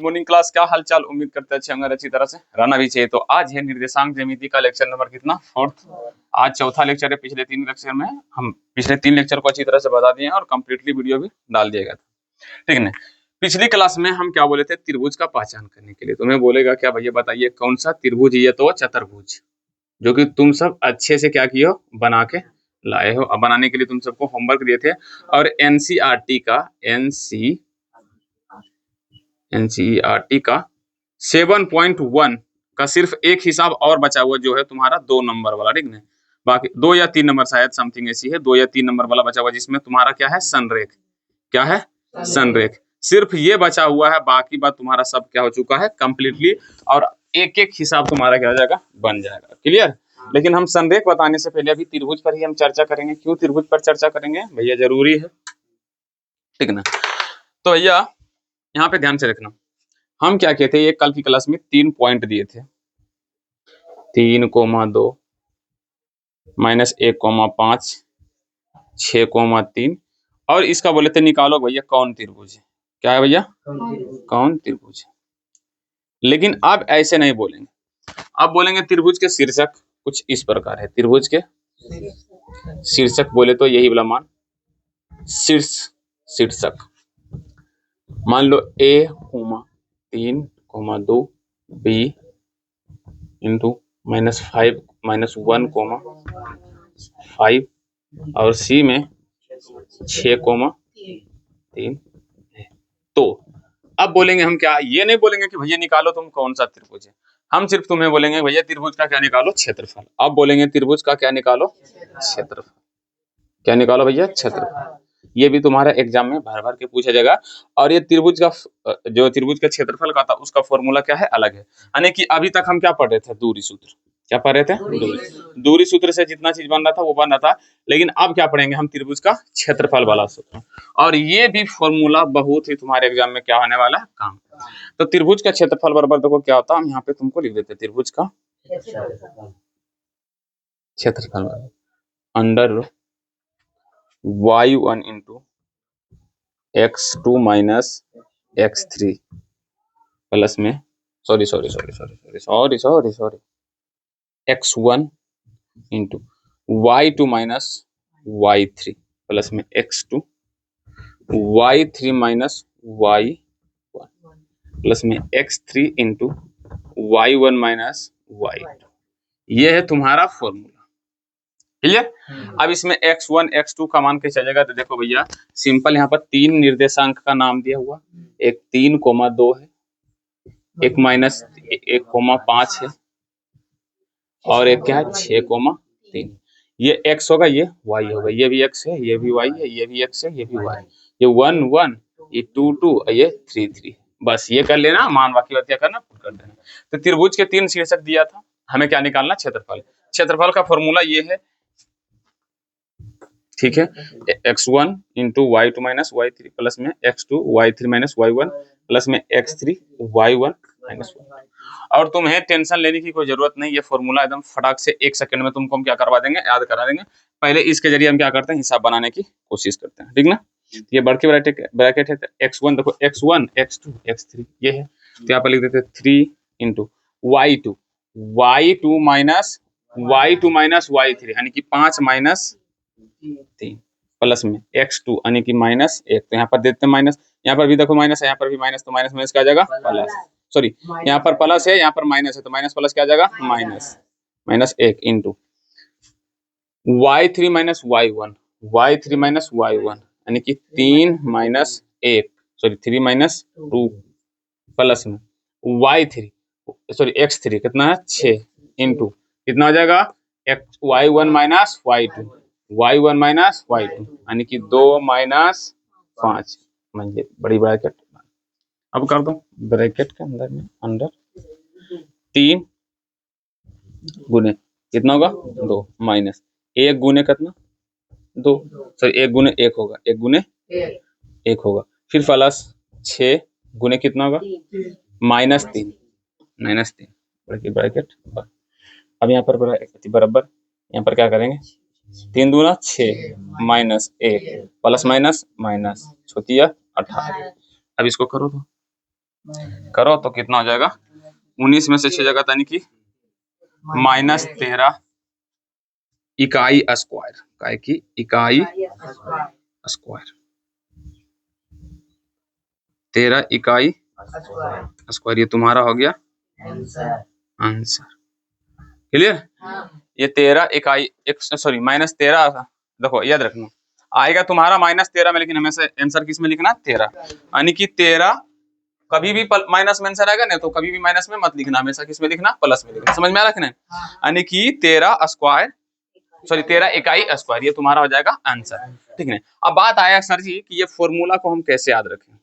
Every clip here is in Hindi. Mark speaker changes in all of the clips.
Speaker 1: मॉर्निंग क्लास, क्या हालचाल। उम्मीद करते हैं अच्छे होंगे, अच्छी तरह से रहना भी चाहिए। तो आज है निर्देशांक ज्यामिति का लेक्चर नंबर कितना, 4th। आज चौथा लेक्चर है। पिछले 3 लेक्चर में हम पिछले 3 लेक्चर को अच्छी तरह से बता दिए हैं और कंप्लीटली वीडियो भी डाल दिया गया था, ठीक है ना। पिछली क्लास में हम क्या बोले थे, त्रिभुज का पहचान करने के लिए तुम्हें बोलेगा क्या, भैया बताइए कौन सा त्रिभुज, ये तो चतुर्भुज, जो कि तुम सब अच्छे से क्या किए हो, बना के लाए हो। अब बनाने के लिए तुम सबको होमवर्क दिए थे और एनसीईआरटी का 7.1 का सिर्फ एक हिसाब और बचा हुआ, जो है तुम्हारा 2 नंबर वाला, ठीक है। बाकी 2 या 3 नंबर शायद समथिंग ऐसी है, 2 या 3 नंबर वाला बचा हुआ, जिसमें तुम्हारा क्या है, संरेख। क्या है, संरेख। सिर्फ ये बचा हुआ है, बाकी बात तुम्हारा सब क्या हो चुका है, कंप्लीटली। और एक एक हिसाब तुम्हारा क्या हो जाएगा, बन जाएगा। क्लियर। लेकिन हम संरेख बताने से पहले अभी त्रिभुज पर ही हम चर्चा करेंगे। क्यों त्रिभुज पर चर्चा करेंगे भैया, जरूरी है, ठीक है ना। तो भैया यहाँ पे ध्यान से रखना, हम क्या कहते हैं, ये कल की क्लास में 3 पॉइंट दिए थे, 3,2 -1,5 6,3, और इसका बोले थे निकालो भैया कौन त्रिभुज है। क्या है भैया, कौन त्रिभुज है। लेकिन अब ऐसे नहीं बोलेंगे, अब बोलेंगे त्रिभुज के शीर्षक कुछ इस प्रकार है। त्रिभुज के शीर्षक बोले तो यही वाला मान, शीर्षक। मान लो A, 3,2 B इंटू -5 -1,5 और C में 6,3। तो अब बोलेंगे हम क्या, ये नहीं बोलेंगे कि भैया निकालो तुम कौन सा त्रिभुज है। हम सिर्फ तुम्हें बोलेंगे भैया त्रिभुज का क्या निकालो, क्षेत्रफल। अब बोलेंगे त्रिभुज का क्या निकालो, क्षेत्रफल। क्या निकालो भैया, क्षेत्रफल। ये भी तुम्हारा एग्जाम में भर भर के पूछा जाएगा। और ये त्रिभुज का जो त्रिभुज का क्षेत्रफल का था, उसका फॉर्मूला क्या है, अलग है। यानी कि अभी तक हम क्या पढ़ रहे थे, दूरी सूत्र। क्या पढ़ रहे थे, दूरी सूत्र से जितना चीज बन रहा था वो बन रहा था। लेकिन अब क्या पढ़ेंगे हम, त्रिभुज का क्षेत्रफल वाला सूत्र। और ये भी फॉर्मूला बहुत ही तुम्हारे एग्जाम में क्या होने वाला है, काम। तो त्रिभुज का क्षेत्रफल बराबर देखो क्या होता है, हम यहाँ पे तुमको लिख देते हैं, त्रिभुज का क्षेत्रफल under y1 into x2 minus x3 plus में sorry x1 into y2 minus y3 plus में x2 y3 minus y1 plus में x3 into y1 minus y2। ये है तुम्हारा फॉर्मूला। क्लियर। अब इसमें x1 x2 का मान के चलेगा तो देखो भैया सिंपल, यहाँ पर 3 निर्देशांक का नाम दिया हुआ, एक 3,2 है, एक -1,5 है, और एक क्या है 6,3। ये x होगा, ये y होगा, ये भी x है, ये भी y है, ये भी x है, ये भी y है। ये 1 1, ये 2 2, ये 3 3। बस ये कर लेना, मान बाकी बात क्या करना, कर देना। तो त्रिभुज के 3 शीर्षक दिया था, हमें क्या निकालना, क्षेत्रफल। क्षेत्रफल का फॉर्मूला ये है, ठीक है, x1 into y2 minus y3 plus में x2 y3 minus y1 plus में x3 y1 माइनस y। और तुम्हें टेंशन लेने की कोई जरूरत नहीं, ये फॉर्मूला एकदम फटाक से 1 सेकंड में तुमको हम क्या करवा देंगे, याद करा देंगे। पहले इसके जरिए हम क्या करते हैं, हिसाब बनाने की कोशिश करते हैं, ठीक ना। ये बढ़ के ब्रैकेट है, x1 देखो, x1 x2 x3 ये है। तो यहाँ पर लिख देते 3 इंटू y2 माइनस y3 यानी कि 5 माइनस 3 प्लस में x2 यानी कि -1। तो यहाँ पर देते हैं माइनस, यहाँ पर भी देखो माइनस है, यहाँ पर भी माइनस, तो माइनस माइनस क्या आ जाएगा, प्लस। सॉरी, यहाँ पर प्लस है, यहाँ पर माइनस है, तो माइनस प्लस क्या आ जाएगा, -1 इंटू y3 माइनस y1 यानी कि 3 माइनस 1, सॉरी 3 माइनस 2 प्लस में x3 कितना है 6 इंटू कितना हो जाएगा, y1 माइनस y2 यानी कि 2 माइनस 5 म्हणजे बड़ी ब्रैकेट। अब कर दो ब्रैकेट के अंदर में, अंडर 3 गुने कितना होगा 2 माइनस 1 गुने कितना 2, सॉरी 1 गुने 1 होगा, 1 गुने 1 होगा, फिर प्लस 6 गुने कितना होगा -3 बड़ी ब्रैकेट। अब यहाँ पर बराबर, यहाँ पर क्या करेंगे, 3 दूना 6 -1 प्लस माइनस माइनस 18। अब इसको करो तो करो तो कितना हो जाएगा, 19 में से 6 जगह यानी कि -13 इकाई स्क्वायर, काय की इकाई स्क्वायर, 13 इकाई स्क्वायर, ये तुम्हारा हो गया आंसर। क्लियर? ये 13 इकाई सॉरी -13, देखो याद रखना आएगा तुम्हारा -13 में, लेकिन हमेशा आंसर किस में लिखना, 13, यानी कि 13 कभी भी माइनस में आंसर आएगा ना, तो कभी भी माइनस में मत लिखना, हमेशा किस में लिखना, प्लस में लिखना। समझ में आ रहा है? यानी कि 13 स्क्वायर, सॉरी 13 इकाई स्क्वायर, ये तुम्हारा हो जाएगा आंसर। ठीक है, अब बात आया सर जी कि ये फॉर्मूला को हम कैसे याद रखें,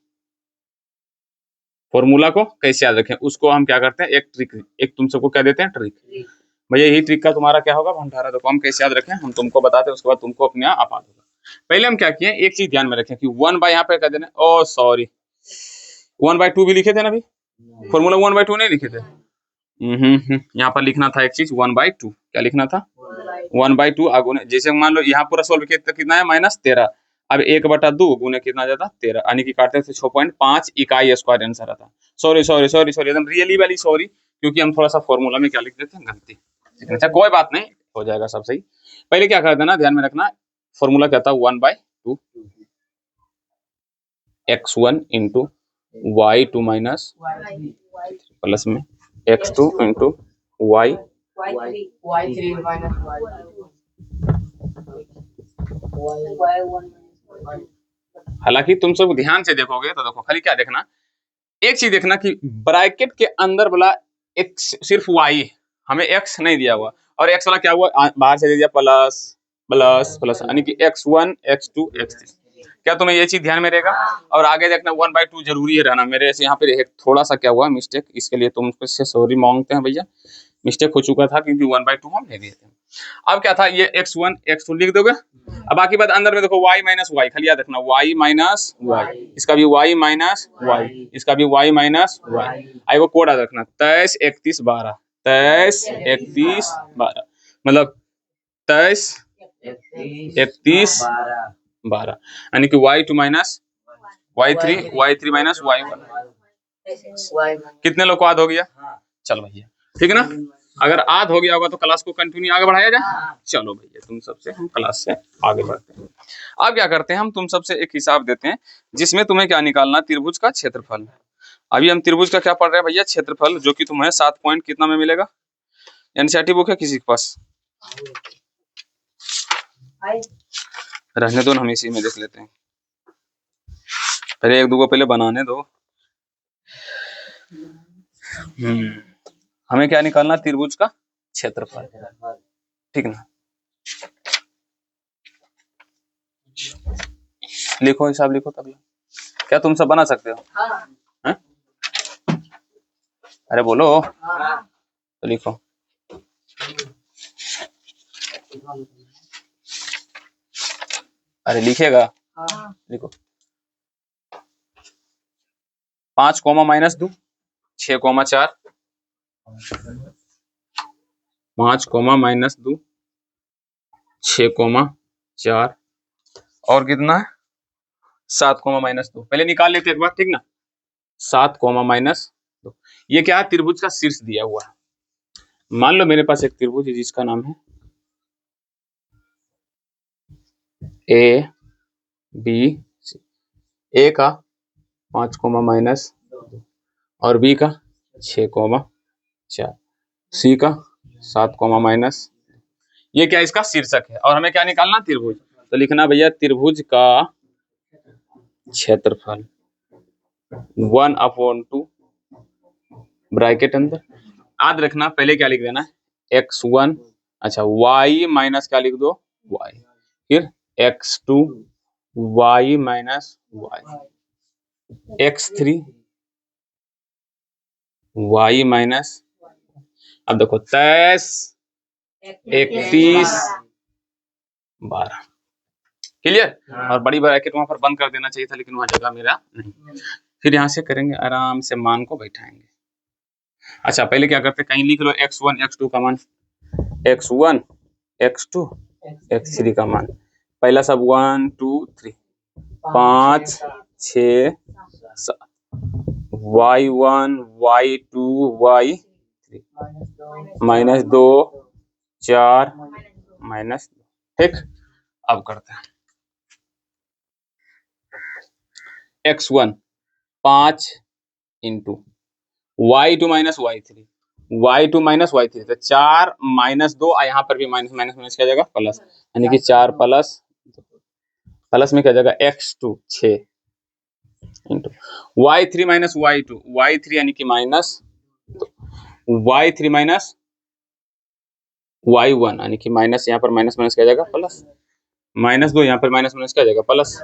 Speaker 1: फॉर्मूला को कैसे याद रखें, उसको हम क्या करते हैं, एक ट्रिक, एक तुम सबको क्या देते हैं, ट्रिक। भैया यही ट्रिक का तुम्हारा क्या होगा, भंडारा। देखो हम कैसे याद रखें, हम तुमको बताते हैं, उसके बाद तुमको अपने आप याद होगा। पहले हम क्या किए, एक चीज ध्यान में रखें कि 1 यहाँ पे कर देना, ओ सॉरी 1/2 भी लिखे थे ना अभी, फॉर्मूला 1/2 नहीं लिखे थे। यहाँ पर लिखना था एक चीज 1/2, क्या लिखना था, 1/2 गुने, जैसे मान लो यहाँ पूरा सोल्व किया कितना है, -13, अब 1/2 गुने कितना जाता, 13, यानी कि काटते थे 6.5 इकाई स्क्वायर आंसर आता। सॉरी सॉरी सॉरी सॉरी, एकदम रियली वाली सॉरी, क्योंकि हम थोड़ा सा फॉर्मूला में क्या लिख देते हैं, गलती। अच्छा कोई बात नहीं, हो जाएगा सब सही। पहले क्या कर देना, ध्यान में रखना, फॉर्मूला क्या था, 1/2 x1 into y2 minus plus में x2 इंटू y3 हालांकि तुम सब ध्यान से देखोगे तो देखो, खाली क्या देखना, एक चीज देखना कि ब्रैकेट के अंदर वाला एक सिर्फ y, हमें x नहीं दिया हुआ, और x वाला क्या हुआ, बाहर से दे दिया प्लस प्लस प्लस, यानी कि x1 x2 x3। क्या तुम्हें ये चीज ध्यान में रहेगा? और आगे देखना 1/2 जरूरी है रहना, मेरे से यहाँ पे एक थोड़ा सा क्या हुआ मिस्टेक, इसके लिए तुमसे सॉरी मांगते हैं भैया, मिस्टेक हो चुका था, क्योंकि 1/2 हम ले दिए थे। अब क्या था, ये x1 x2 लिख दोगे, अब बाकी बात अंदर में देखो y माइनस वाई, खाली याद रखना y माइनस वाई, इसका भी y माइनस वाई, इसका भी y माइनस वाई, आई वो कोड याद रखना 23 31 12, 23 31 12, मतलब 23 31 12, यानी कि y2 minus y3 minus y1, कितने लोग को याद हो गया? चलो भैया ठीक है ना, अगर आध हो गया होगा तो क्लास को कंटिन्यू आगे बढ़ाया जाए। चलो भैया तुम सबसे हम क्लास से आगे बढ़ते हैं। अब क्या करते हैं, हम तुम सबसे एक हिसाब देते हैं जिसमें तुम्हें क्या निकालना, त्रिभुज का क्षेत्रफल। अभी हम त्रिभुज का क्या पढ़ रहे हैं भैया, क्षेत्रफल, जो कि तुम्हें 7 पॉइंट कितना में मिलेगा, एनसीईआरटी बुक है किसी के पास? रहने दो, हम इसी में देख लेते हैं, पहले एक दो को पहले बनाने दो। हमें क्या निकालना, त्रिभुज का क्षेत्रफल, ठीक ना। लिखो हिसाब लिखो, तब क्या तुम सब बना सकते हो? हाँ? अरे बोलो। तो लिखो, अरे लिखेगा, लिखो 5 -2 6 4, 5 -2 6 4, और कितना है 7 -2, पहले निकाल लेते एक बार, ठीक ना। 7 -2, ये क्या है, त्रिभुज का शीर्ष दिया हुआ है। मान लो मेरे पास एक त्रिभुज है जिसका नाम है ए बी सी, ए का 5 -2 और बी का 6 4, सी का 7 -, ये क्या इसका शीर्षक है, और हमें क्या निकालना, त्रिभुज। तो लिखना भैया त्रिभुज का क्षेत्रफल 1/2 ब्रैकेट अंदर, याद रखना पहले क्या लिख देना, x1, अच्छा y माइनस क्या लिख दो, y, फिर x2 y minus y, x3 y minus, अब देखो 23 31 12, क्लियर। और बड़ी ब्रैकेट वहां पर बंद कर देना चाहिए था, लेकिन वहां जगह मेरा नहीं। फिर यहाँ से करेंगे आराम से, मान को बैठाएंगे। अच्छा पहले क्या करते, कहीं लिख लो x1 x2 का मान, x1 x2 x3 का मान, पहला सब 1 2 3 5 6 7, y1 y2 y3 -2 4 -2। ठीक, अब करते हैं x1 5 into y2 minus y3 y2 minus y3 तो 4 -2 यहाँ पर भी माइनस माइनस माइनस क्या जाएगा प्लस, यानी कि 4 प्लस में क्या जाएगा x2 6 into y3 minus y2 y3 यानी कि माइनस y3 माइनस y1 यानी कि माइनस, यहाँ पर माइनस माइनस क्या जाएगा प्लस, -2 यहाँ पर माइनस माइनस क्या जाएगा प्लस,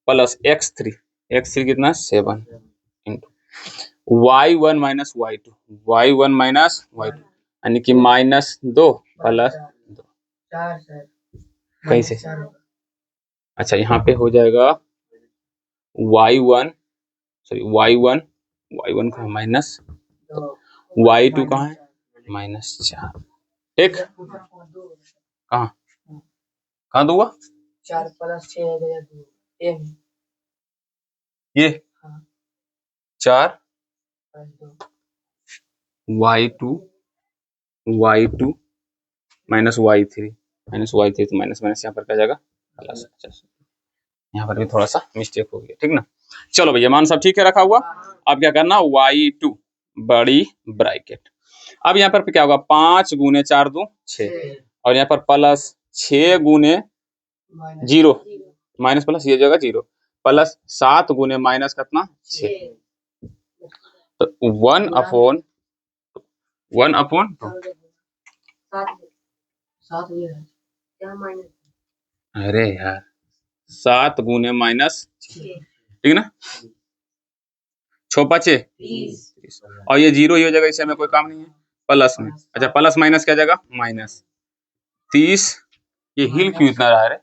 Speaker 1: प्लस x3 कितना 7 इंटू y1 माइनस y2 यानी कि -2 प्लस 2 कैसे, अच्छा यहाँ पे हो जाएगा y1 कहाँ माइनस, y2 कहाँ है -4। ठीक, कहाँ दूंगा 4 + 6 ये 4 y2 माइनस y3 तो माइनस माइनस यहाँ पर क्या जाएगा प्लस। यहाँ पर भी थोड़ा सा मिस्टेक हो गया, ठीक ना। चलो भैया मान सब ठीक है रखा हुआ। अब क्या करना y2 बड़ी ब्रैकेट, अब यहाँ पर क्या होगा 5 गुने 4 2 6 और यहाँ पर प्लस 6 गुने 0 माइनस प्लस ये जगह 0 प्लस 7 गुने माइनस कितना 6 तो 1/2 अरे यार 7 गुने माइनस, ठीक ना 6 5 और ये 0 ये जगह, इसे हमें कोई काम नहीं है प्लस में। अच्छा प्लस माइनस क्या जाएगा माइनस 30, ये हिल क्यों इतना रहा है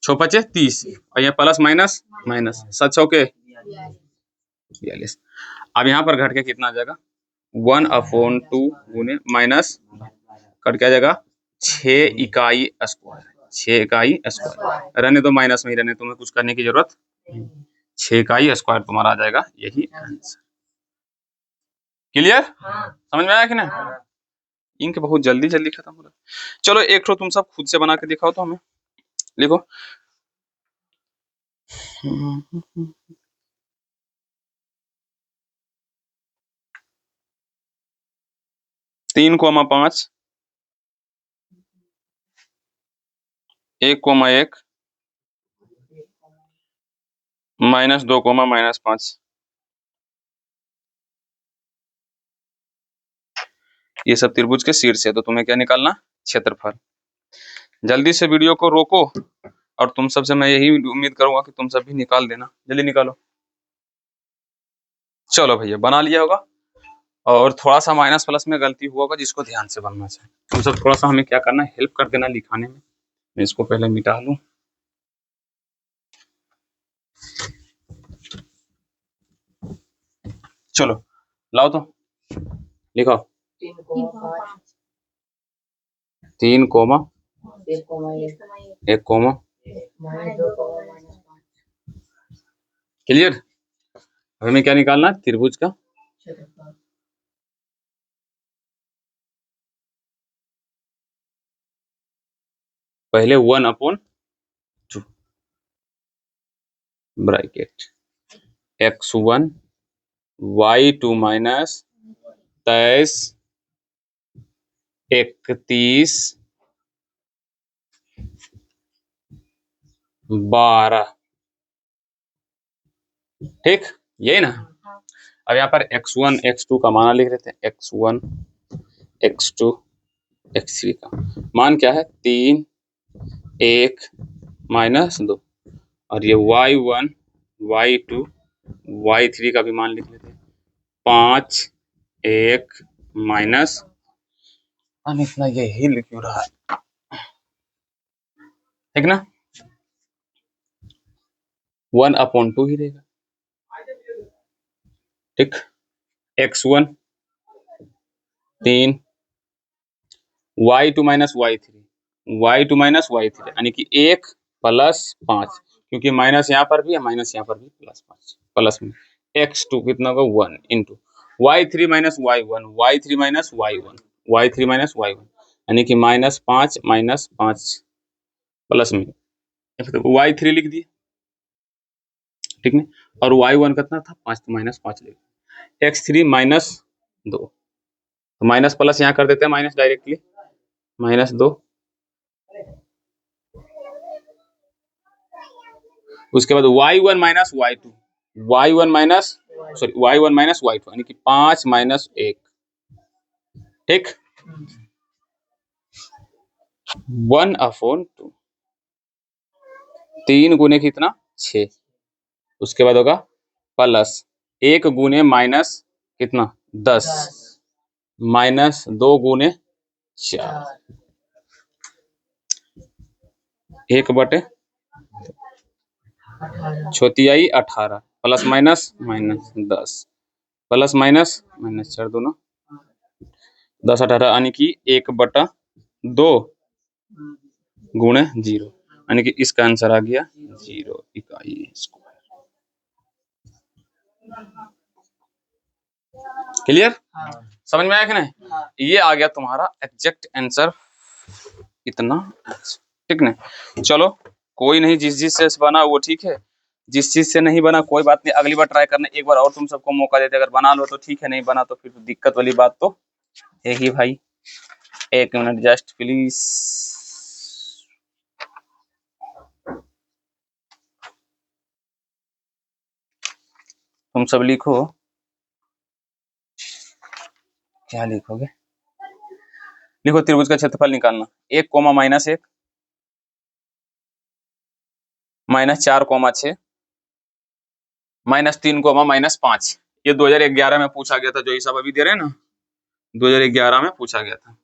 Speaker 1: 6 5 30 और ये प्लस माइनस माइनस 7 6 के 42। अब यहाँ पर घट के कितना आ जाएगा 1/2 गुने माइनस कट क्या जाएगा 6 इकाई स्क्वायर रहने दो, माइनस में ही रहने, तुम्हें कुछ करने की जरूरत 6 इकाई स्क्वायर तुम्हारा आ जाएगा, यही आंसर। क्लियर, समझ में आया कि नहीं। इंक बहुत जल्दी जल्दी खत्म हो रहा है। चलो एक तो तुम सब खुद से बना के दिखाओ तो हमें, लिखो 3,5 1,1 -2, -5। ये सब त्रिभुज के शीर्ष है, तो तुम्हें क्या निकालना क्षेत्रफल। जल्दी से वीडियो को रोको और तुम सबसे मैं यही उम्मीद करूंगा कि तुम सब भी निकाल देना, जल्दी निकालो। चलो भैया बना लिया होगा, और थोड़ा सा माइनस प्लस में गलती हुआ होगा जिसको ध्यान से बनना चाहिए। तुम सब थोड़ा सा हमें क्या करना है हेल्प कर देना लिखाने में। मैं इसको पहले मिटा लूं। चलो लाओ तो लिखो 3, 1, क्लियर। हमें क्या निकालना त्रिभुज का पहले 1/2 ब्रैकेट x1 y2 माइनस 23 31 12, ठीक यही ना। अब यहाँ पर x1 x2 का मान लिख रहे थे, x1 x2 x3 का मान क्या है 3 1 -2 और ये y1 y2 y3 का भी मान लिख लेते हैं 5 1 माइनस, इतना ये हिल क्यों रहा है, ठीक ना 1/2 ही रहेगा, ठीक। x1 3 y2 माइनस y3 यानी कि 1 + 5 क्योंकि माइनस यहाँ पर भी है, माइनस यहाँ पर भी, प्लस 5 प्लस में x2 कितना होगा 1 into y3 minus y1, y3 minus y1, y3 minus y1 यानी कि -5 -5 प्लस में y3 लिख दिए, ठीक है। और y1 कितना था 5, तो -5 लिख x3 -2, तो माइनस प्लस यहाँ कर देते हैं माइनस डायरेक्टली, -2। उसके बाद y1 minus y2, y1 minus sorry y1 minus y2 यानी कि 5 -1, ठीक। 1/2 3 गुने कितना 6, उसके बाद होगा प्लस 1 गुने माइनस कितना 10 -2 गुने 4 1/4 18 प्लस माइनस -10 प्लस माइनस -4 दोनों 10 18 यानी कि 1/2 गुणे 0 यानी कि इसका आंसर आ गया 0 इकाई स्क्वायर। क्लियर? समझ में आया कि नहीं? ये आ गया तुम्हारा एग्जैक्ट आंसर इतना, ठीक ना। चलो कोई नहीं, जिस चीज से बना वो ठीक है, जिस चीज से नहीं बना कोई बात नहीं, अगली बार ट्राई करना, एक बार और तुम सबको मौका देते, अगर बना लो तो ठीक है, नहीं बना तो फिर दिक्कत वाली बात तो है ही भाई। 1 मिनट जस्ट प्लीज। तुम सब लिखो, क्या लिखोगे? लिखो त्रिभुज का क्षेत्रफल निकालना, 1 कोमा -1 -4 -6 -3 -5। ये 2011 में पूछा गया था, जो हिसाब अभी दे रहे हैं ना, 2011 में पूछा गया था।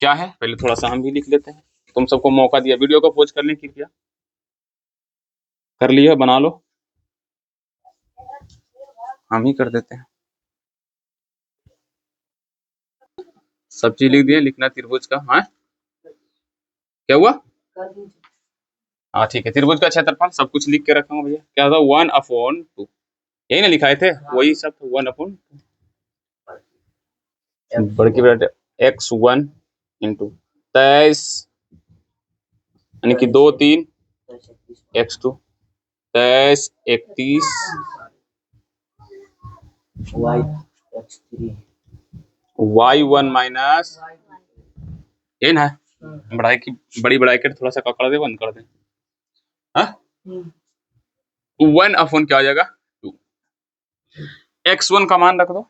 Speaker 1: क्या है पहले थोड़ा सा हम भी लिख लेते हैं, तुम सबको मौका दिया वीडियो को पॉज करने की, क्या कर लिया? बना लो, हम ही कर देते हैं। सब चीज लिख दिए, लिखना त्रिभुज का। हाँ क्या हुआ? हाँ ठीक है, त्रिभुज का क्षेत्रफल सब कुछ लिख के रखा हूँ भैया। क्या था 1/2, यही ना लिखाए थे, वही सब 1/2 बड़की ब्रैकेट x1 इंटू 23 यानी कि 2 3 x2 23 31 y1 माइनस ये ना बढ़ाई की बड़ी ब्रैकेट थोड़ा सा कर दे, बंद कर दे। हाँ 1/2 क्या हो जाएगा 2, x1 का मान रख दो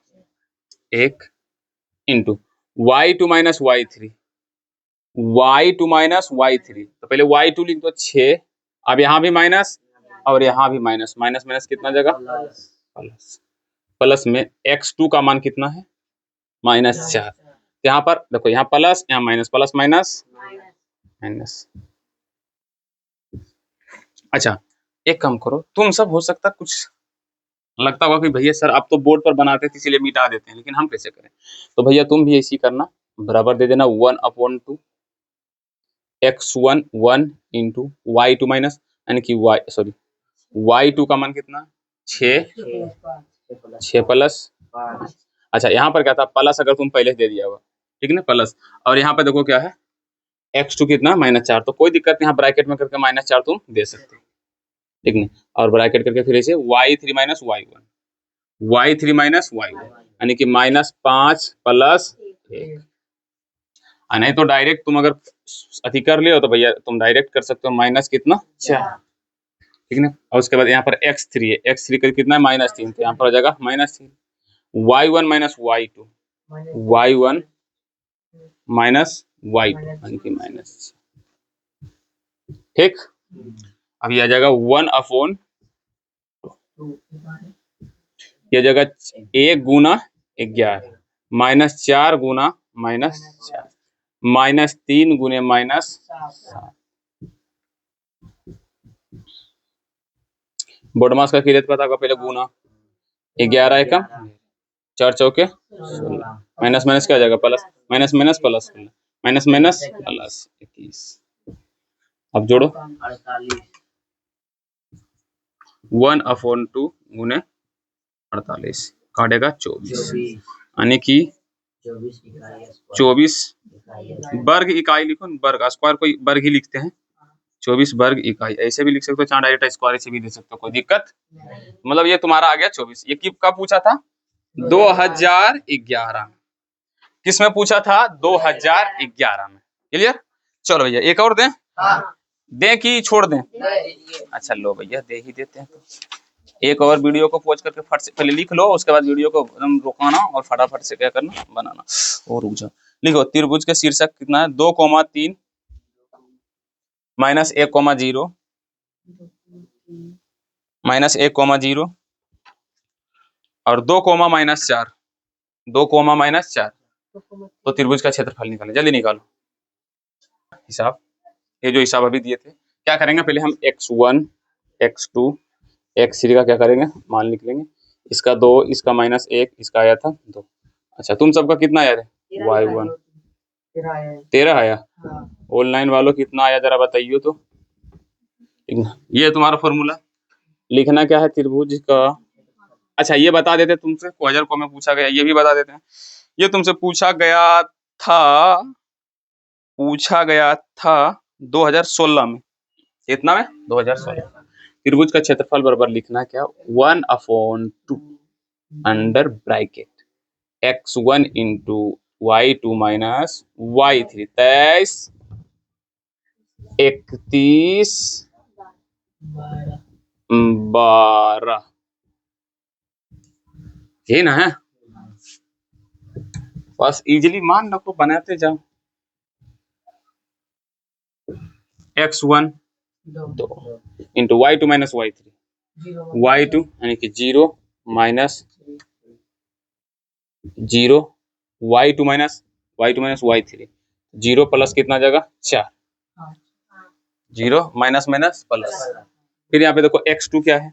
Speaker 1: 1 into y2 minus y3, y2 minus y3, तो पहले y2 लिख दो 6, अब यहाँ भी माइनस और यहाँ भी माइनस, माइनस माइनस कितना जगह प्लस, प्लस में x2 का मान कितना है -4, यहाँ पर देखो, यहाँ प्लस यहाँ माइनस, प्लस माइनस माइनस। अच्छा एक काम करो, तुम सब हो सकता कुछ लगता होगा कि भैया सर आप तो बोर्ड पर बनाते थे इसलिए मिटा देते हैं, लेकिन हम कैसे करें? तो भैया तुम भी ऐसी करना, बराबर दे देना 1/2 x1 1 इंटू y2 माइनस यानी कि y2 का मान कितना 6 प्लस। अच्छा यहाँ पर क्या था प्लस, अगर तुम पहले दे दिया हुआ, ठीक है ना, प्लस। और यहाँ पे देखो क्या है x2 कितना -4, तो कोई दिक्कत नहीं, यहाँ ब्रैकेट में करके -4 तुम दे सकते हो, ठीक है। और ब्रैकेट करके फिर ऐसे y3 माइनस y1 यानी कि -5 प्लस 1। नहीं तो डायरेक्ट तुम अगर अति कर लियो तो भैया तुम डायरेक्ट कर सकते हो माइनस कितना 4, ठीक है ना। और उसके बाद यहाँ पर x3 है, x3 का कितना है -3, तो यहाँ पर हो जाएगा -3, y1 माइनस y2 यानी कि माइनस, ठीक। अब ये आ जाएगा 1/2, ये जगह 1 गुना 11 -4 गुना -4 -3 गुने -7। बोर्ड मास का किरेत पता होगा, पहले गुना 11 एकम 4 चौके 16 माइनस माइनस क्या हो जाएगा plus, minus minus plus, minus minus plus 21। अब जोड़ो 1/2 गुने 48 काटेगा 24, यानी कि 24 वर्ग इकाई लिखो न, वर्ग स्क्वायर कोई वर्ग ही लिखते हैं, 24 वर्ग इकाई ऐसे भी लिख सकते हो, चाहे डायरेक्ट स्क्वायर से भी दे सकते हो, कोई दिक्कत। मतलब ये तुम्हारा आ गया 24। ये कब पूछा था? 2011 में। किस में पूछा था? 2011 में। क्लियर? चलो भैया एक और दें। दें कि छोड़ दें? अच्छा लो भैया दे ही देते हैं। तो एक और वीडियो को पॉज करके फट से पहले लिख लो, उसके बाद वीडियो को एकदम रोकाना और फटाफट से क्या करना, बनाना। और रुक जाओ, लिखो त्रिभुज के शीर्षक कितना है? 2,3 -1,0 -1,0 और 2, -4 2, -4। तो त्रिभुज का क्षेत्रफल निकालें, जल्दी निकालो हिसाब। ये जो हिसाब अभी दिए थे, क्या करेंगे पहले हम x1 x2 x3 का क्या करेंगे, मान लिख लेंगे। इसका 2, इसका -1, इसका आया था 2। अच्छा तुम सबका कितना आया रे? y1 13 आया। ऑनलाइन वालों कितना आया जरा बताइए तो। ये तुम्हारा फॉर्मूला लिखना क्या है त्रिभुज का। अच्छा ये बता देते तुमसे, क्वेश्चन को में पूछा गया, ये भी बता देते हैं। ये तुमसे पूछा गया था 2016 में। कितना में? 2016। त्रिभुज का क्षेत्रफल बराबर लिखना क्या? 1/2 under bracket x1 into y2 minus y3 23 31 12। ये ना है, बस इजीली मान रखो, बनाते जाओ। x1 2 into y2 minus y3 यानी कि 0 minus 0 y2 minus y3 0 plus कितना जाएगा 4, 0 माइनस माइनस प्लस। फिर यहाँ पे देखो x2 क्या है?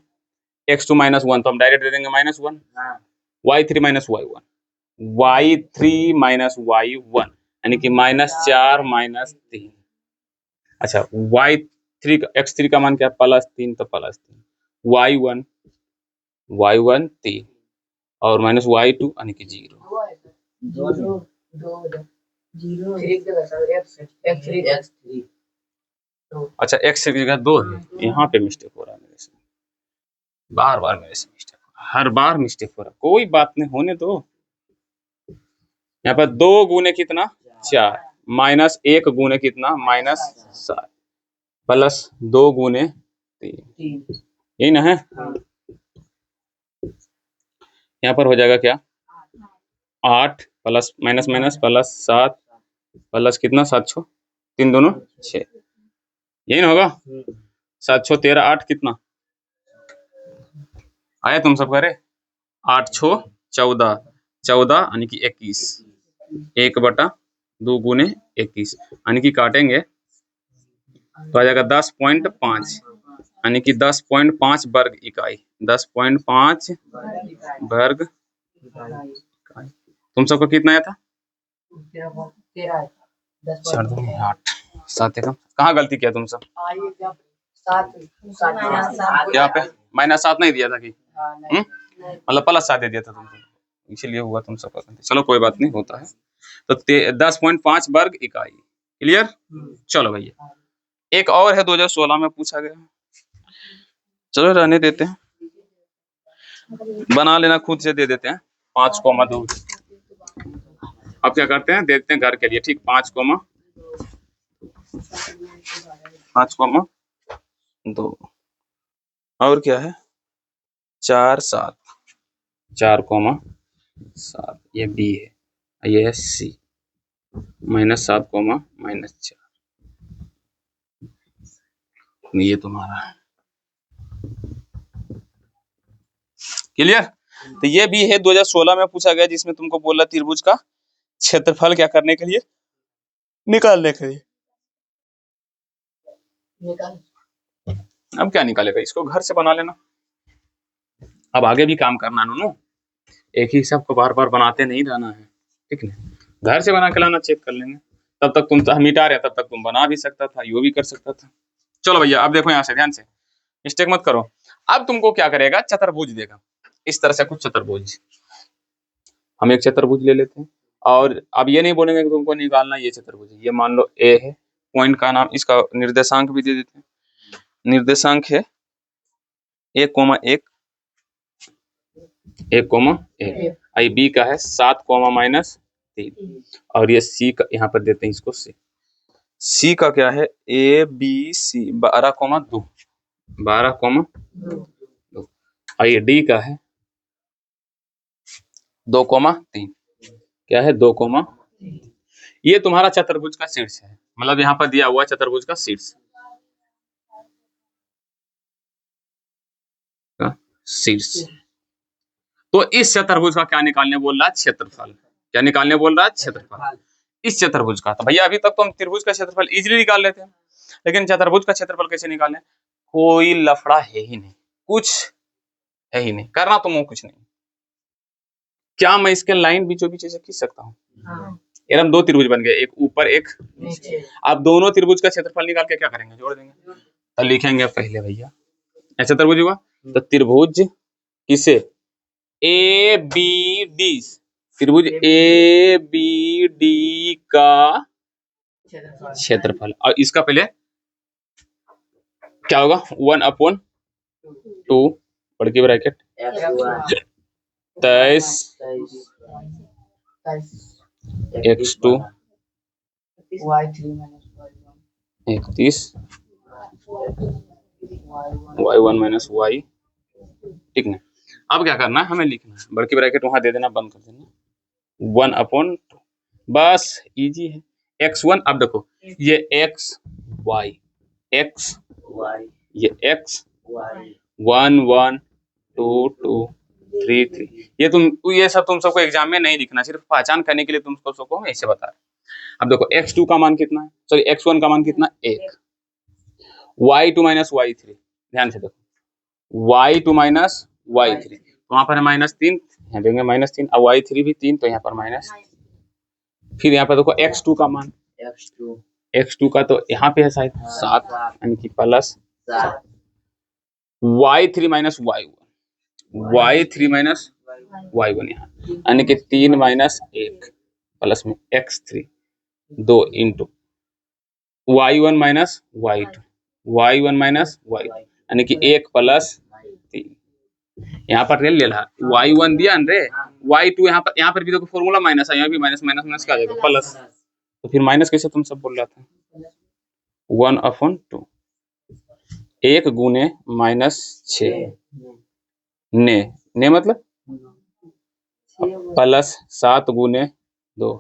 Speaker 1: x2 -1 तो हम डायरेक्ट दे देंगे -1, y3 minus y1 y3 minus y1 यानी कि -4 -3। अच्छा y3 x3 का मान क्या? +3 तो +3 y1 3 और माइनस y2 यानी कि 0। अच्छा x की जगह 2 है, यहाँ पे मिस्टेक हो रहा है मेरे से, बार बार मेरे से मिस्टेक हो रहा है, हर बार मिस्टेक हो रहा है, कोई बात नहीं होने दो। यहाँ पर 2 गुने कितना 4 -1 गुने कितना -7 +2 गुने 3, यही ना है। यहाँ पर हो जाएगा क्या 8 plus minus minus plus 7 plus कितना 7 6 3 दोनों 6, यही ना होगा। 7 6 13 8 कितना आया तुम सब करे? 8 6 14 14 यानी कि 21 1/2 गुने 21 यानी कि काटेंगे तो आ जाएगा 10.5 यानी कि 10.5 वर्ग इकाई 10.5 वर्ग इकाई। तुम सबको कितना आया था? 8 7 एकम। कहाँ गलती किया तुम सब? यहाँ पे -7 नहीं दिया था कि मतलब +7 दे दिया था तुमको, इसीलिए हुआ तुम सबका गलती। चलो कोई बात नहीं, होता है। तो 10.5 वर्ग इकाई। क्लियर? चलो भैया एक और है 2016 में पूछा गया, चलो रहने देते हैं, बना लेना खुद से, दे देते हैं 5,2। अब क्या करते हैं देखते हैं घर के लिए, ठीक 5,2 और क्या है 4 7 4,7 ये बी है, ये है सी -7, -4 ये तुम्हारा है। क्लियर? तो ये भी है 2016 में पूछा गया, जिसमें तुमको बोला त्रिभुज का क्षेत्रफल क्या करने के लिए, निकालने के लिए। अब क्या निकालेगा, इसको घर से बना लेना। अब आगे भी काम करना नूनू, एक ही सब को बार बार बनाते नहीं रहना है, ठीक है? घर से बना के लाना, चेक कर लेंगे। तब तक तुम मिटा रहे, तब तक तुम बना भी सकता था, यो भी कर सकता था। चलो भैया अब देखो यहाँ से ध्यान से, मिस्टेक मत करो। अब तुमको क्या करेगा, चतुर्भुज देगा, इस तरह से कुछ चतुर्भुज। हम एक चतुर्भुज ले लेते हैं और अब ये नहीं बोलेंगे कि तुमको निकालना ये चतुर्भुज है। ये मान लो ए है, पॉइंट का नाम, इसका निर्देशांक भी दे देते हैं। निर्देशांक है 1,1 1,1। आई बी का है 7, -3 और ये सी का यहाँ पर देते हैं इसको सी का क्या है ए बी सी 12,2 और ये डी का है 2,3 क्या है 2,3। ये तुम्हारा चतुर्भुज का शीर्ष है, मतलब यहाँ पर दिया हुआ चतुर्भुज का शीर्ष तो इस चतुर्भुज का क्या निकालने बोल रहा है, क्षेत्रफल। क्या निकालने बोल रहा है, क्षेत्रफल इस चतुर्भुज का। तो भैया अभी तक तो हम त्रिभुज का क्षेत्रफल इजीली निकाल लेते हैं, लेकिन चतुर्भुज का क्षेत्रफल कैसे निकालने, कोई लफड़ा है ही नहीं, कुछ है ही नहीं, करना तो मुझे कुछ नहीं। क्या मैं इसके लाइन बीचों बीच से खींच सकता हूँ? एकदम दो त्रिभुज बन गए, एक ऊपर एक नीचे। आप दोनों त्रिभुज का क्षेत्रफल निकाल के क्या करेंगे, जोड़ देंगे। तो लिखेंगे पहले भैया ऐसा त्रिभुज हुआ, तो त्रिभुज किसे ए बी डी, त्रिभुज ए बी डी का क्षेत्रफल, और इसका पहले क्या होगा 1/2 बड़की ब्रैकेट 23 x2 31 y1 - y, ठीक ना। अब क्या करना है, हमें लिखना है, बड़की ब्रैकेट वहां दे देना, बंद कर देना 1/2, बस इजी है। x1 अब देखो ये x y ये x 1 1 2 2 3 3, ये सब तुम सबको एग्जाम में नहीं लिखना, सिर्फ पहचान करने के लिए तुम सबको मैं ऐसे बता रहा हूं। अब देखो x2 का मान कितना है, सॉरी x1 का मान कितना 1, y2 - y3, ध्यान से देखो y2 - y3, वहां पर है -3, यहाँ देंगे -3, अब y3 भी 3, तो यहाँ पर माइनस। फिर यहाँ पर देखो x2 का मान, x2 का तो यहाँ पे है शायद 7, यानी कि plus y3 - y1, y3 - y1 यहाँ, यानी कि 3 - 1 प्लस में x3 2 into y1 - y2 y1 - y2, यानी कि 1 + 3, यहाँ पर ले रहा y1 दिया रे, y2 यहाँ पर भी देखो फॉर्मूला माइनस है, यहाँ भी माइनस माइनस माइनस क्या आ जाएगा प्लस, तो फिर माइनस कैसे तुम सब बोल रहा था 1/2 1 गुने -6 ने मतलब प्लस 7 गुने 2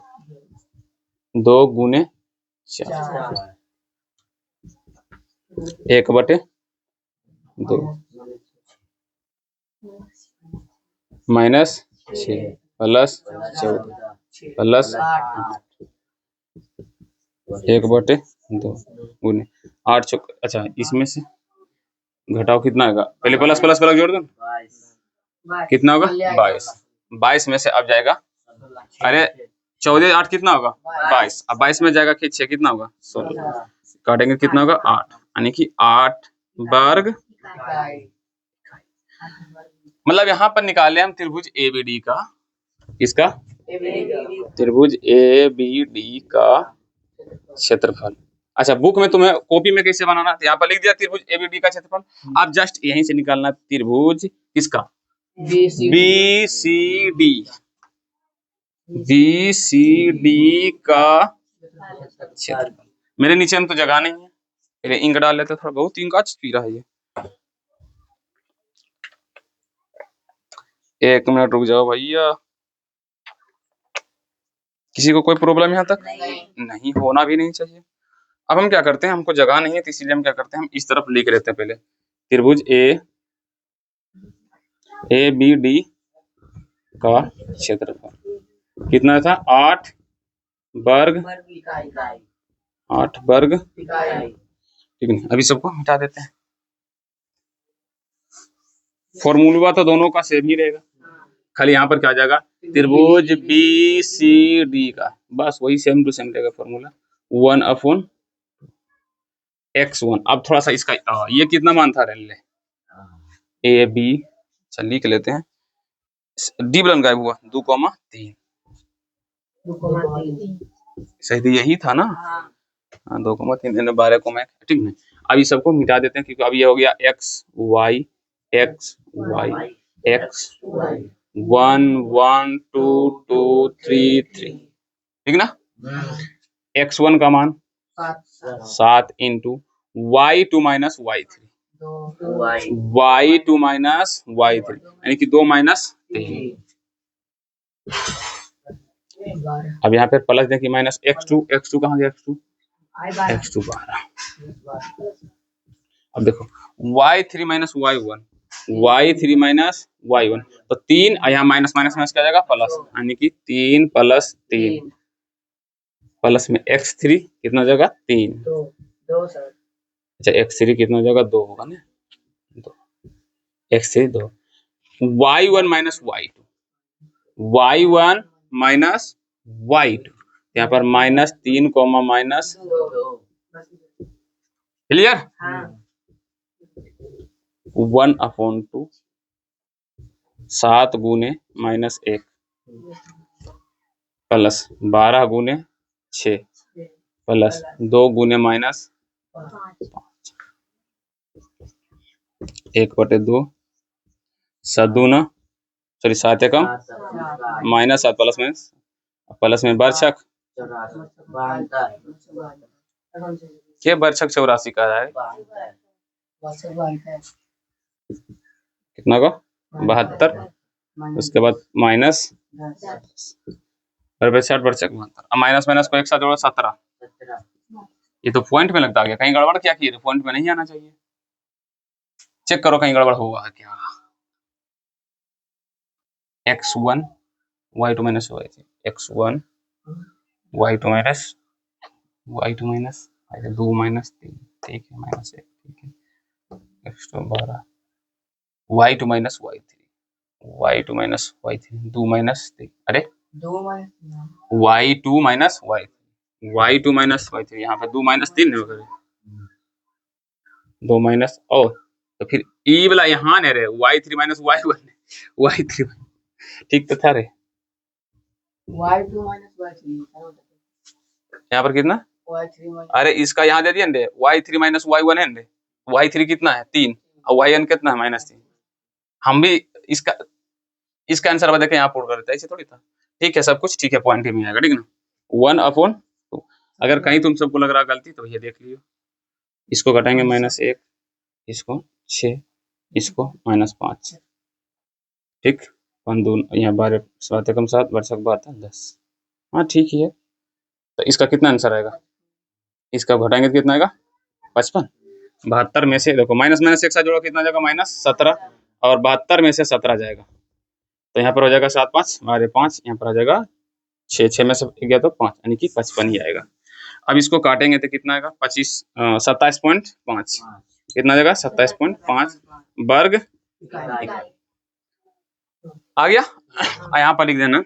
Speaker 1: 2 गुने 4 1/2 -6 प्लस 14 प्लस 1/2 गुने 8 अच्छा इसमें से घटाओ कितना होगा, पहले प्लस प्लस प्लस जोड़ दो, कितना होगा 22 में से अब जाएगा, अरे 14 8 कितना होगा 22, अब 22 में जाएगा कि 6 कितना होगा 16, काटेंगे कितना होगा 8, यानी कि 8 वर्ग। मतलब यहाँ पर निकाले हम त्रिभुज एबीडी का, इसका त्रिभुज एबीडी का क्षेत्रफल। अच्छा बुक में तुम्हें कॉपी में कैसे बनाना, यहाँ पर लिख दिया त्रिभुज एबीडी का क्षेत्रफल, आप जस्ट यहीं से निकालना त्रिभुज किसका बीसीडी का क्षेत्रफल। मेरे नीचे में तो जगह नहीं है, पहले इंक डाल लेते, थोड़ा बहुत इंक आज पी रहा है ये, 1 मिनट रुक जाओ भैया। किसी को कोई प्रॉब्लम यहाँ तक नहीं होना भी नहीं चाहिए। अब हम क्या करते हैं, हमको जगह नहीं है तो इसीलिए हम क्या करते हैं, हम इस तरफ लिख लेते हैं पहले त्रिभुज ए बी डी का क्षेत्रफल कितना था 8 वर्ग 8 वर्ग, ठीक है। अभी सबको हटा देते हैं, फॉर्मूला तो दोनों का सेम ही रहेगा, खाली यहाँ पर क्या आ जाएगा त्रिभुज बी सी डी का, बस वही सेम टू सेम रहेगा फॉर्मूला 1/x1। अब थोड़ा सा इसका ये कितना मान था रेले ए बी, चल लिख लेते हैं, डी बलन गायब हुआ 2,3, सही तो यही था ना, हाँ 2,3 12,1, ठीक है। अब ये सबको मिटा देते हैं क्योंकि अब ये हो गया x y x y x 1 1 2 2 3 3, ठीक ना। x1 का मान 7 into y2 minus y3, y2 minus y3 यानी कि 2 माइनस 3। अब यहाँ पे प्लस देखिए माइनस x2 कहाँ गया, x2 12। अब देखो y3 माइनस y1 तो 3, यहाँ माइनस माइनस माइनस क्या जाएगा प्लस, यानी कि 3 प्लस 3 प्लस में x3 कितना जाएगा 3, अच्छा x3 कितना हो जाएगा 2 होगा ना, 2 x3 2, y1 माइनस y2 यहाँ पर -3 माइनस, क्लियर, 1/2 7 गुने -1 प्लस 12 गुने 6 प्लस 2 गुने -5 1/2 7 एकम -7 प्लस में बर्छक के बर्छक 84 का है कितना को 72, उसके बाद माइनस 60 बर्छक 72, अब माइनस माइनस को एक साथ जोड़ो 17, ये तो पॉइंट में लगता गया, कहीं गड़बड़ क्या किए, पॉइंट में नहीं आना चाहिए, चेक करो कहीं गड़बड़ हुआ है क्या। x1 y2 minus y3 x1 y2 minus 2 minus 3, ठीक है -1, ठीक है x2 12 y2 minus y3 2 minus 3, अरे y2 माइनस y3 यहाँ पे 2 माइनस 3 हो गए, 2 माइनस, और तो फिर ई वाला यहाँ नहीं रहे y3 माइनस y3 ठीक तो था रे,
Speaker 2: y2 माइनस y3
Speaker 1: यहाँ पर कितना, अरे इसका यहाँ दे दिया ना y3 माइनस y1 है ना, y3 कितना है 3 और yn कितना है -3, हम भी इसका आंसर बता के यहाँ पुट कर देते, ऐसे थोड़ी था, ठीक है सब कुछ ठीक है, पॉइंट ही में आएगा, ठीक ना 1/2, अगर कहीं तुम सबको लग रहा गलती तो ये देख लियो, इसको घटाएंगे -1, इसको 6, इसको -5, ठीक 1 2 यहाँ 12 7 एकम 7 बरसक 12 10, हाँ ठीक ही है। तो इसका कितना आंसर आएगा, इसका घटाएंगे तो कितना आएगा 55, 72 में से देखो माइनस माइनस एक साथ जोड़ो कितना जाएगा -17, और 72 में से 17 जाएगा तो यहाँ पर हो जाएगा 7 5 5, यहाँ पर आ जाएगा 6 में से गया तो 5 यानी कि 55 ही आएगा। अब इसको काटेंगे तो कितना आएगा 27.5, कितना जाएगा 27.5 वर्ग आ गया, यहाँ पर लिख देना।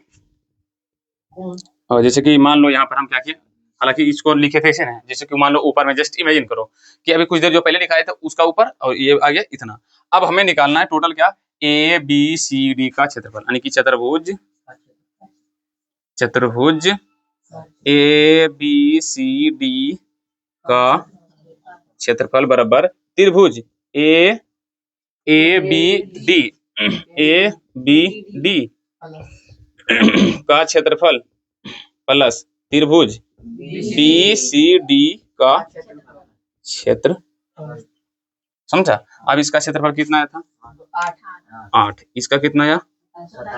Speaker 1: और जैसे कि मान लो यहाँ पर हम क्या किए, हालांकि इसको लिखे थे ऐसे ना, जैसे कि मान लो ऊपर में जस्ट इमेजिन करो कि अभी कुछ देर जो पहले लिखाया था उसका ऊपर और ये आ गया इतना, अब हमें निकालना है टोटल क्या ए बी सी डी का क्षेत्रफल, यानी कि चतुर्भुज ए बी सी डी का क्षेत्रफल बराबर त्रिभुज ए बी डी का क्षेत्रफल प्लस त्रिभुज बी सी डी का क्षेत्र, समझा। अब इसका क्षेत्रफल कितना आया था 8, इसका कितना आया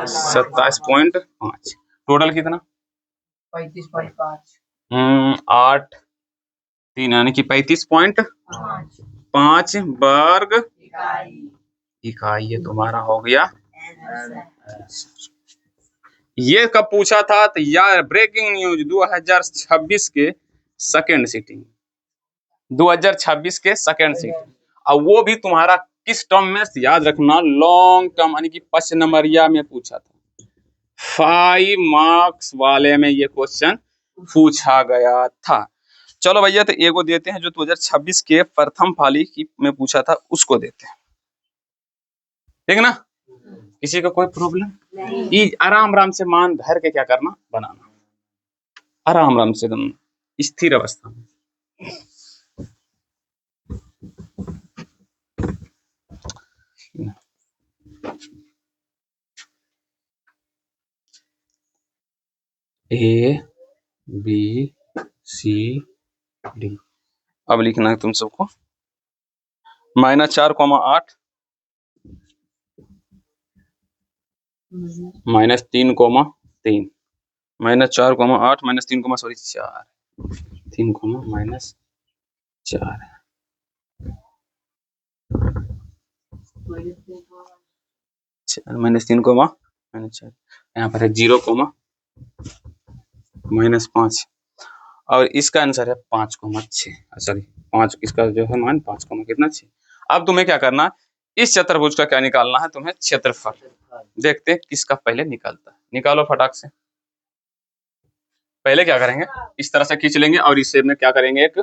Speaker 1: 27.5, टोटल कितना
Speaker 2: 35.5,
Speaker 1: 8 3 यानी कि 35.5 वर्ग इकाई, ये तुम्हारा हो गया। ये कब पूछा था, तो यार ब्रेकिंग न्यूज 2026 के सेकेंड सीटिंग, 2026 के सेकेंड सीटिंग, और वो भी तुम्हारा किस टर्म में याद रखना, लॉन्ग टर्म यानी कि 5 नंबरिया में पूछा था, 5 मार्क्स वाले में ये क्वेश्चन पूछा गया था। चलो भैया तो एगो देते हैं जो 2026 के प्रथम पाली की में पूछा था उसको देते हैं। ठीक ना? किसी को कोई प्रॉब्लम? आराम आराम से मान धर के क्या करना, बनाना, आराम आराम से एकदम स्थिर अवस्था में। A B C D. अब लिखना है तुम सबको -4,8 -3,3 -4,8 -3, सॉरी 4 3, -4 -3, यहाँ पर है 0, -5 और इसका आंसर है 5,6। सॉरी 5, इसका जो है मान 5, कितना 6। अब तुम्हें क्या करना, इस चतुर्भुज का क्या निकालना है तुम्हें, क्षेत्रफल। देखते हैं किसका पहले निकलता है, निकालो फटाक से। पहले क्या करेंगे, इस तरह से खींच लेंगे और इससे में क्या करेंगे, एक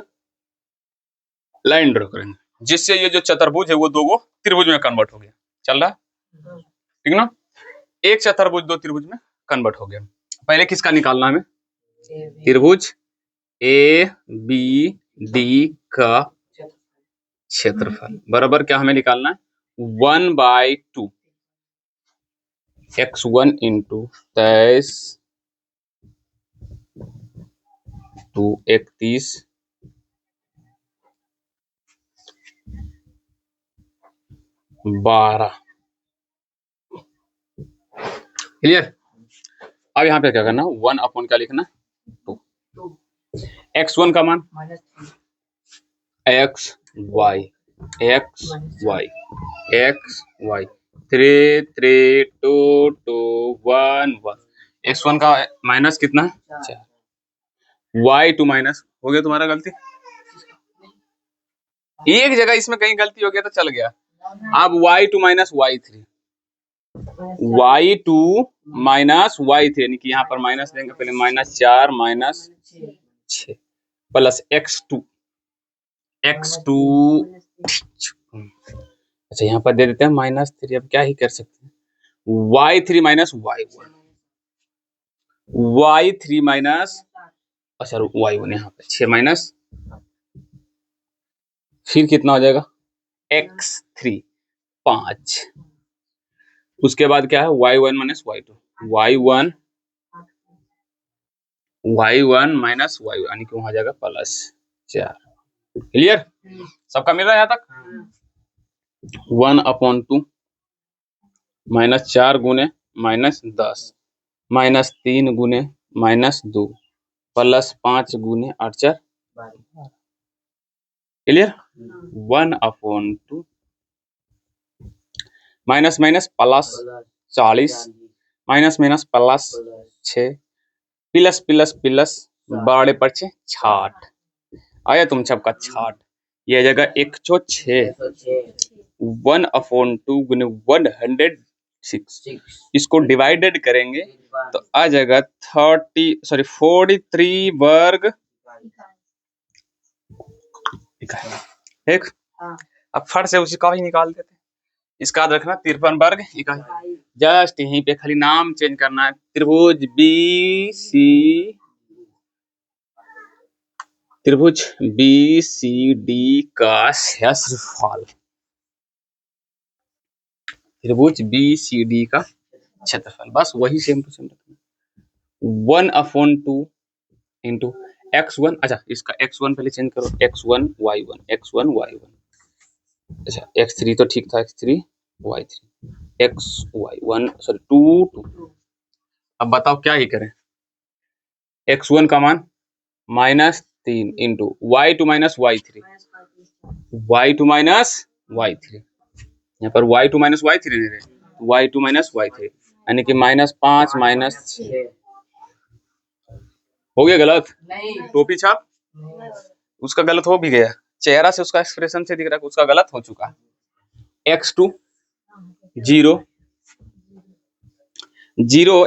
Speaker 1: लाइन ड्रॉ करेंगे, जिससे ये जो चतुर्भुज है वो दो त्रिभुज में कन्वर्ट हो गया। चल रहा है ठीक ना? एक चतुर्भुज 2 त्रिभुज में कन्वर्ट हो गया। पहले किसका निकालना हमें, त्रिभुज ए बी डी का क्षेत्रफल बराबर क्या हमें निकालना है, 1/2 x1 × 23 2 31 12। क्लियर? अब यहाँ पे क्या करना, 1/, क्या लिखना, 2। x1 का मान x y 3 3 2 2 1 1। x1 का माइनस कितना है, 4। y2 माइनस हो गया तुम्हारा गलती, एक जगह इसमें कहीं गलती हो गया तो चल गया। अब y2 माइनस y3 यानी कि यहाँ पर माइनस देंगे पहले, -4 -6 प्लस x2 अच्छा यहाँ पर दे देते हैं -3। अब क्या ही कर सकते हैं, y3 माइनस y1 अच्छा y1 यहाँ पे 6 माइनस, फिर कितना हो जाएगा x3 5। उसके बाद क्या है y1 minus y2 y1 minus y यानी कि वहां जाएगा +4। क्लियर? सबका मिल रहा है यहाँ तक? 1/2 -4 गुने -10 -3 गुने -2 +5 गुने 8 4। Clear? 1/2 minus minus plus 40 minus minus plus 6 plus plus plus बड़े पर 60 आया तुम सबका 60। यह जगह 106 1/2 गुने 106 इसको डिवाइडेड करेंगे तो आ जाएगा 43 वर्ग ठीक। अब फट से उसी का ही निकाल देते, इसका याद रखना 53 वर्ग इकाई। जस्ट यहीं पे खाली नाम चेंज करना है, त्रिभुज बी सी डी का क्षेत्रफल, त्रिभुज बी सी डी का क्षेत्रफल, बस वही सेम टू सेम रखना। 1/2 इंटू x1, अच्छा इसका x1 पहले चेंज करो, x1 y1 अच्छा x3 तो ठीक था, x3 y3 xy1 सॉरी 2 2। अब बताओ क्या ही करें, x1 का मान -3 इंटू y2 माइनस y3 यहाँ पर y2 माइनस y3 नहीं रहे, y2 माइनस y3 यानी कि -5 -6 हो गया गलत, टोपी छाप उसका गलत हो भी गया, चेहरा से उसका एक्सप्रेशन से दिख रहा है उसका गलत हो चुका है। x2 0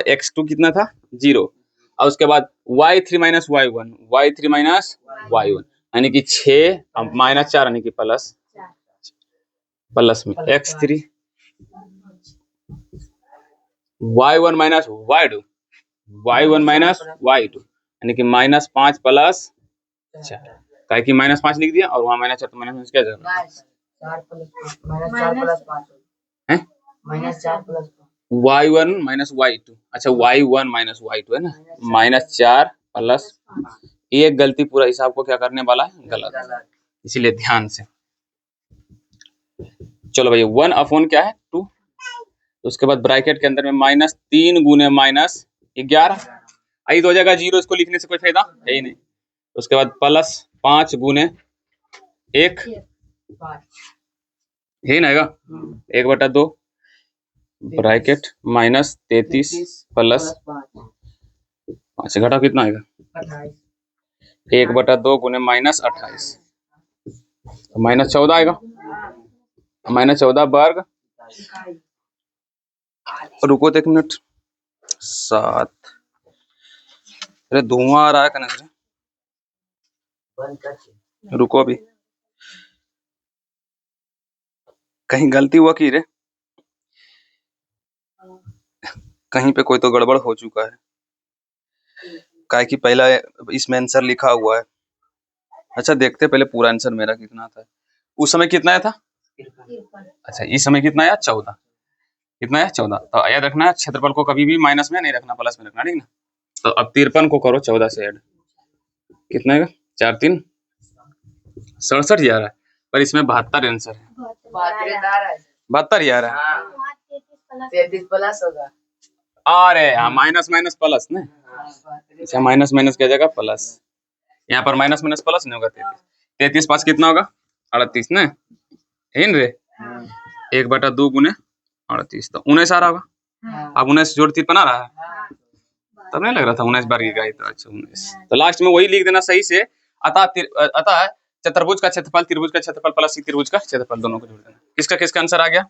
Speaker 1: x2 कितना था 0 और उसके बाद y3 माइनस y1 यानी कि 6 -4 यानी कि प्लस में x3 y1 minus y2, y1 minus y2 यानी कि -5 प्लस 4, काहे कि -5 लिख दिया और वहाँ -4 तो माइनस क्या जाएगा है y1 माइनस y2, अच्छा y1 माइनस y2 है ना, -4 प्लस, एक गलती पूरा हिसाब को क्या करने वाला है, गलत, इसीलिए ध्यान से। चलो भैया 1 अपॉन क्या है 2, उसके बाद ब्रैकेट के अंदर में -3 गुने -11, आई तो हो जाएगा 0, इसको लिखने से कोई फायदा है ही नहीं। उसके बाद प्लस 5 गुने 1 है ना, 1/2 ब्रैकेट -33 प्लस 5 घटाओ कितना आएगा 1/2 गुने -28 तो -14 आएगा, -14 वर्ग, रुको तो 1 मिनट 7, अरे धुआं आ रहा है कने से, रुको अभी कहीं गलती हुआ की रे, कहीं पे कोई तो गड़बड़ हो चुका है, काहे कि पहला इसमें आंसर लिखा हुआ है। अच्छा देखते पहले पूरा आंसर मेरा कितना था, उस समय कितना था, अच्छा इस समय कितना आया 14, कितना है 14, तो याद रखना क्षेत्रफल को कभी भी माइनस में नहीं रखना, प्लस में रखना, ठीक ना। तो अब 53 को करो 14 से ऐड, कितना है 4 3 67 ही आ रहा है, पर इसमें 72 आंसर है, 72 ही आ रहा है,
Speaker 2: 33 प्लस होगा,
Speaker 1: अरे हाँ माइनस माइनस प्लस ना, अच्छा माइनस माइनस क्या जाएगा प्लस, यहाँ पर माइनस माइनस प्लस नहीं होगा, 33 पास कितना होगा 38 ना, है ना रे, 1/2 गुने 38 तो 19 आ रहा होगा, अब 19 जोड़ 3 बना रहा है, तब नहीं लग रहा था 19 बार की गई, तो अच्छा 19, तो लास्ट में वही लिख देना सही से, अतः चतुर्भुज का क्षेत्रफल त्रिभुज का क्षेत्रफल प्लस त्रिभुज का क्षेत्रफल दोनों को जोड़ देना, किसका किसका आंसर आ गया,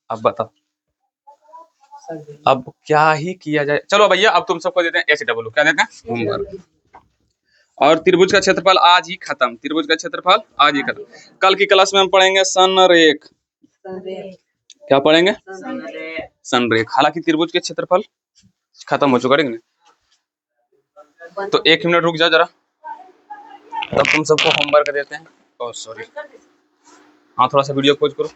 Speaker 1: अब बताओ अब क्या ही किया जाए। चलो भैया अब तुम सबको देते हैं SW, क्या देते हैं होमवर्क, और त्रिभुज का क्षेत्रफल आज ही खत्म, त्रिभुज का क्षेत्रफल आज ही खत्म, कल की क्लास में हम पढ़ेंगे संरेख, क्या पढ़ेंगे संरेख, हालांकि त्रिभुज के क्षेत्रफल खत्म हो चुका है, तो 1 मिनट रुक जाओ जरा, तब तुम सबको होमवर्क देते हैं, ओह सॉरी, हाँ थोड़ा सा वीडियो खोज करो,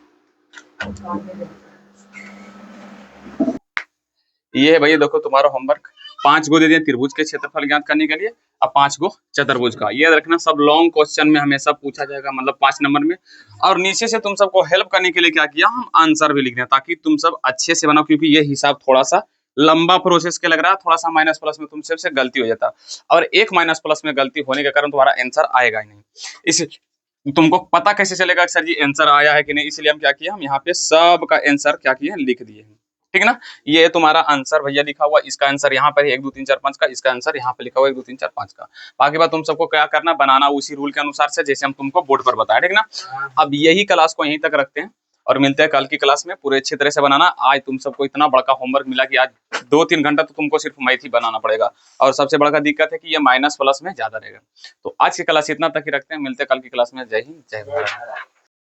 Speaker 1: ये है भैया देखो तुम्हारा होमवर्क, 5 गो दे दिए त्रिभुज के क्षेत्रफल ज्ञात करने के लिए, अब 5 गो चतुर्भुज का, ये रखना सब लॉन्ग क्वेश्चन में हमेशा पूछा जाएगा, मतलब 5 नंबर में, और नीचे से तुम सबको हेल्प करने के लिए क्या किया, हम आंसर भी लिख रहे हैं ताकि तुम सब अच्छे से बनाओ, क्योंकि ये हिसाब थोड़ा सा लंबा प्रोसेस के लग रहा है, थोड़ा सा माइनस प्लस में तुम सबसे गलती हो जाता, और एक माइनस प्लस में गलती होने के कारण तुम्हारा आंसर आएगा ही नहीं, इस तुमको पता कैसे चलेगा सर जी आंसर आया है कि नहीं, इसलिए हम क्या किया, हम यहाँ पे सब का आंसर क्या किए लिख दिए हैं, ठीक है ना। ये तुम्हारा आंसर भैया लिखा हुआ, इसका आंसर यहाँ पर 1 2 3 4 5 का, इसका आंसर यहाँ पे लिखा हुआ 1 2 3 4 5 का, बाकी बात तुम सबको क्या करना, बनाना उसी रूल के अनुसार से जैसे हम तुमको बोर्ड पर बताया, ठीक ना। अब यही क्लास को यहीं तक रखते हैं और मिलते हैं कल की क्लास में, पूरे अच्छे तरह से बनाना। आज तुम सबको इतना बड़ा होमवर्क मिला कि आज 2-3 घंटा तो तुमको सिर्फ मैथ ही बनाना पड़ेगा, और सबसे बड़ा दिक्कत है कि ये माइनस प्लस में ज्यादा रहेगा। तो आज की क्लास इतना तक ही रखते हैं, मिलते हैं कल की क्लास में। जय हिंद जय भारत।